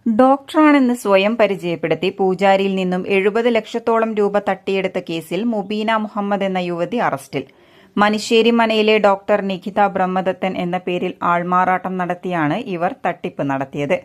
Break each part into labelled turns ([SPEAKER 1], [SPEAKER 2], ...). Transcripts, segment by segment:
[SPEAKER 1] ഡോക്ടറാണെന്ന് സ്വയം പരിചയപ്പെടുത്തി പൂജാരിയിൽ നിന്നും 70 ലക്ഷത്തോളം രൂപ തട്ടിയെടുത്ത കേസിൽ മുബീന മുഹമ്മദ് എന്ന യുവതി അറസ്റ്റിൽ. മനിശ്ശേരി മനയിലെ ഡോക്ടർ നിഖിത ബ്രഹ്മദത്തൻ എന്ന പേരിൽ ആൾമാറാട്ടം നടത്തിയാണ് ഇവർ തട്ടിപ്പ് നടത്തിയത്.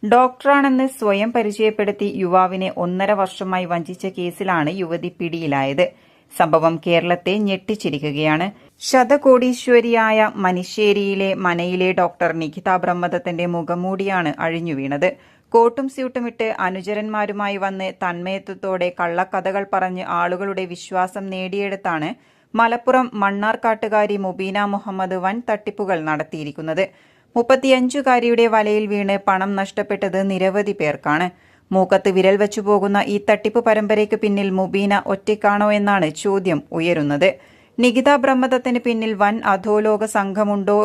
[SPEAKER 1] ഡോക്ടറാണെന്ന് സ്വയം പരിചയപ്പെടുത്തി യുവാവിനെ 1.5 വർഷമായി വഞ്ചിച്ച കേസിലാണ് യുവതി പിടിയിലായത്. സംഭവം കേരളത്തെ ഞെട്ടിച്ചിരിക്കുകയാണ്. ശതകോടീശ്വരിയായ മനിശ്ശേരിയിലെ മനയിലെ ഡോക്ടർ നിഖിത ബ്രഹ്മദത്തന്റെ മുഖംമൂടിയാണ് അഴിഞ്ഞുവീണത്. കോട്ടും സ്യൂട്ടുമിട്ട് അനുചരന്മാരുമായി വന്ന് തന്മയത്വത്തോടെ കള്ളക്കഥകൾ പറഞ്ഞ് ആളുകളുടെ വിശ്വാസം നേടിയെടുത്താണ് മലപ്പുറം മണ്ണാർക്കാട്ടുകാരി മുബീന മുഹമ്മദ് വൻ തട്ടിപ്പുകൾ നടത്തിയിരിക്കുന്നത്. 35കാരിയുടെ വലയിൽ വീണ് പണം നഷ്ടപ്പെട്ടത് നിരവധി പേർക്കാണ്. മൂക്കത്ത് വിരൽ വെച്ചു പോകുന്ന ഈ തട്ടിപ്പ് പരമ്പരയ്ക്ക് പിന്നിൽ മുബീന ഒറ്റയ്ക്കാണോ എന്നാണ് ചോദ്യം ഉയരുന്നത്. നിഖിത ബ്രഹ്മദത്തിന് പിന്നിൽ വൻ അധോലോക സംഘമുണ്ടോ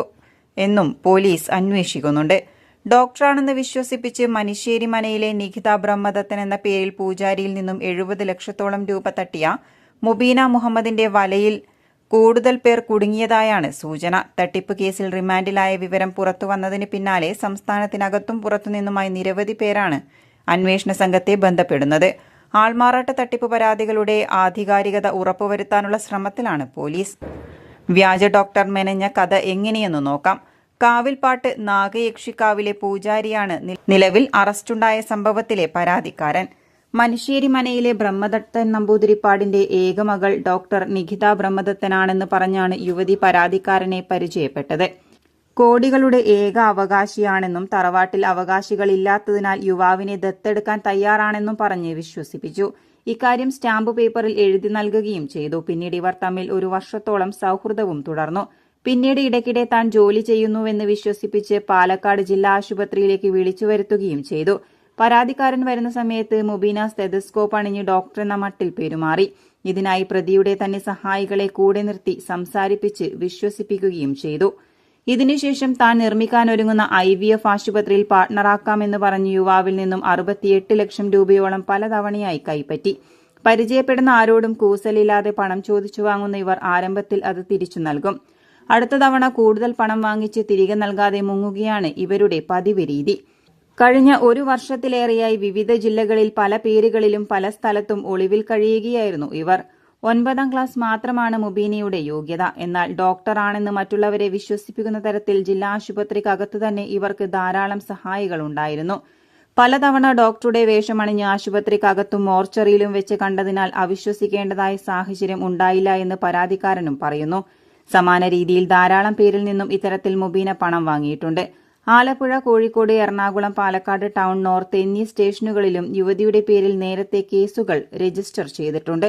[SPEAKER 1] എന്നും പോലീസ് അന്വേഷിക്കുന്നുണ്ട്. ഡോക്ടറാണെന്ന് വിശ്വസിപ്പിച്ച് മനിശ്ശേരി മനയിലെ നിഖിത ബ്രഹ്മദത്തൻ എന്ന പേരിൽ പൂജാരിയിൽ നിന്നും 70 ലക്ഷത്തോളം രൂപ തട്ടിയ മുബീന മുഹമ്മദിന്റെ വലയിൽ കൂടുതൽ പേർ കുടുങ്ങിയതായാണ് സൂചന. തട്ടിപ്പ് കേസിൽ റിമാൻഡിലായ വിവരം പുറത്തുവന്നതിന് പിന്നാലെ സംസ്ഥാനത്തിനകത്തും പുറത്തുനിന്നുമായി നിരവധി പേരാണ് അന്വേഷണ സംഘത്തെ ബന്ധപ്പെടുന്നത്. ആൾമാറാട്ട തട്ടിപ്പ് പരാതികളുടെ ആധികാരികത ഉറപ്പുവരുത്താനുള്ള ശ്രമത്തിലാണ് പോലീസ്. വ്യാജ ഡോക്ടർ മെനഞ്ഞ കഥ എങ്ങനെയെന്ന് നോക്കാം. കാവിൽപ്പാട്ട് നാഗയക്ഷിക്കാവിലെ പൂജാരിയാണ് നിലവിൽ അറസ്റ്റുണ്ടായ സംഭവത്തിലെ പരാതിക്കാരൻ. മനിശ്ശേരി മനയിലെ ബ്രഹ്മദത്തൻ നമ്പൂതിരിപ്പാടിന്റെ ഏക മകൾ ഡോക്ടർ നിഖിത ബ്രഹ്മദത്തനാണെന്ന് പറഞ്ഞാണ് യുവതി പരാതിക്കാരനെ പരിചയപ്പെട്ടത്. കോടികളുടെ ഏക അവകാശിയാണെന്നും തറവാട്ടിൽ അവകാശികളില്ലാത്തതിനാൽ യുവാവിനെ ദത്തെടുക്കാൻ തയ്യാറാണെന്നും പറഞ്ഞ് വിശ്വസിപ്പിച്ചു. ഇക്കാര്യം സ്റ്റാമ്പ് പേപ്പറിൽ എഴുതി നൽകുകയും ചെയ്തു. പിന്നീട് ഇവർ തമ്മിൽ 1 വർഷത്തോളം സൌഹൃദവും തുടർന്നു. പിന്നീട് ഇടയ്ക്കിടെ താൻ ജോലി ചെയ്യുന്നുവെന്ന് വിശ്വസിപ്പിച്ച് പാലക്കാട് ജില്ലാ ആശുപത്രിയിലേക്ക് വിളിച്ചു വരുത്തുകയും ചെയ്തു. പരാതിക്കാരൻ വരുന്ന സമയത്ത് മുബീന സ്റ്റെതസ്കോപ്പ് അണിഞ്ഞ് ഡോക്ടർ എന്ന മട്ടിൽ പെരുമാറി. ഇതിനായി പ്രതിയുടെ തന്നെ സഹായികളെ കൂടെ നിർത്തി സംസാരിപ്പിച്ച് വിശ്വസിപ്പിക്കുകയും ചെയ്തു. ഇതിനുശേഷം താൻ നിർമ്മിക്കാനൊരുങ്ങുന്ന IVF ആശുപത്രിയിൽ പാർട്ണറാക്കാമെന്ന് പറഞ്ഞ് യുവാവിൽ നിന്നും 68 ലക്ഷം രൂപയോളം പലതവണയായി കൈപ്പറ്റി. പരിചയപ്പെടുന്ന ആരോടും കൂസലില്ലാതെ പണം ചോദിച്ചു വാങ്ങുന്ന ഇവർ ആരംഭത്തിൽ അത് തിരിച്ചു നൽകും. അടുത്ത തവണ കൂടുതൽ പണം വാങ്ങിച്ച് തിരികെ നൽകാതെ മുങ്ങുകയാണ് ഇവരുടെ പതിവ് രീതി. കഴിഞ്ഞ 1 വർഷത്തിലേറെയായി വിവിധ ജില്ലകളിൽ പല പേരുകളിലും പല സ്ഥലത്തും ഒളിവിൽ കഴിയുകയായിരുന്നു ഇവർ. 9ാം ക്ലാസ് മാത്രമാണ് മുബീനയുടെ യോഗ്യത. എന്നാൽ ഡോക്ടറാണെന്ന് മറ്റുള്ളവരെ വിശ്വസിപ്പിക്കുന്ന തരത്തിൽ ജില്ലാ ആശുപത്രിക്കകത്തു തന്നെ ഇവർക്ക് ധാരാളം സഹായികളുണ്ടായിരുന്നു. പലതവണ ഡോക്ടറുടെ വേഷമണിഞ്ഞ് ആശുപത്രിക്കകത്തും മോർച്ചറിയിലും വെച്ച് കണ്ടതിനാൽ അവിശ്വസിക്കേണ്ടതായ സാഹചര്യം ഉണ്ടായില്ല എന്ന് പരാതിക്കാരനും പറയുന്നു. സമാന രീതിയിൽ ധാരാളം പേരിൽ നിന്നും ഇത്തരത്തിൽ മുബീന പണം വാങ്ങിയിട്ടുണ്ട്. ആലപ്പുഴ, കോഴിക്കോട്, എറണാകുളം, പാലക്കാട് ടൗൺ, നോർത്ത് എന്നീ സ്റ്റേഷനുകളിലും യുവതിയുടെ പേരിൽ നേരത്തെ കേസുകൾ രജിസ്റ്റർ ചെയ്തിട്ടുണ്ട്.